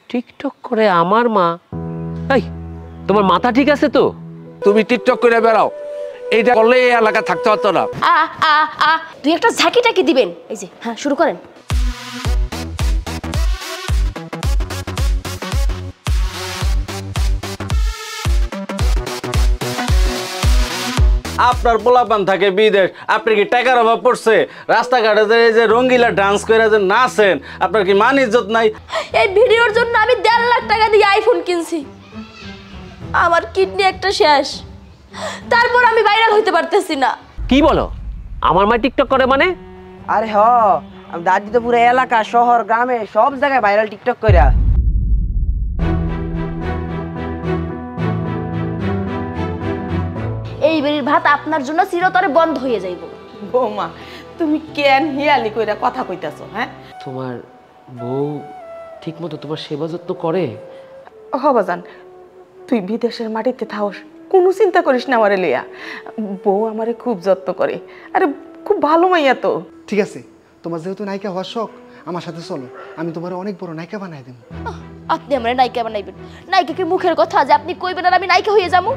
TikTok করে আমার মা? এই তোমার মাথা ঠিক আছে তো? তুমি টিকটক করে বেড়াও, এইটা করলে এই এলাকা থাকতে হতো না। আ আ আ দুই একটা ঝাঁকি টাকি দিবেন। এই যে হ্যাঁ, শুরু করেন। আপনার পোলাপান থাকে বিদেশ, আপনি কি টাকার অভাব পড়ছে? রাস্তাঘাটে যে রঙ্গিলা ডান্স করে যে নাচেন, আপনার কি মান ইজ্জত নাই? এই ভিডিওর জন্য আমি 1.5 লাখ টাকা দিয়ে আইফোন কিনছি। আমার কিডনি একটা শেষ, তারপর আমি ভাইরাল হইতে পারতেছি না। কি বলো? আমার মা টিকটক করে মানে? আরে হ, দাদি তো পুরো এলাকা শহর গ্রামে সব জায়গায় ভাইরাল টিকটক কইরা। এই বাড়ির ভাত আপনার জন্য চিরতরে বন্ধ হয়ে যাইব। বৌমা, তুমি কেন হিয়ালি কইরা কথা কইতাছো? হ্যাঁ, তোমার বউ ঠিক মতো তোমার সেবা যত্ন করে? হবাজান, তুই বিদেশের মাটিতে থাকস, কোনো চিন্তা করিস না আমারে লইয়া। বউ আমারে খুব যত্ন করে, আরে খুব ভালো মাইয়া তো। ঠিক আছে, তোমার যেহেতু নায়িকা হওয়ার শখ, আমার সাথে চলো, আমি তোমার অনেক বড় নায়িকা বানাই দেবো। আপনি আমার নায়িকা বানাইবেন? নায়িকা কি মুখের কথা যে আপনি কইবেন আর আমি নায়িকা হয়ে যাবো?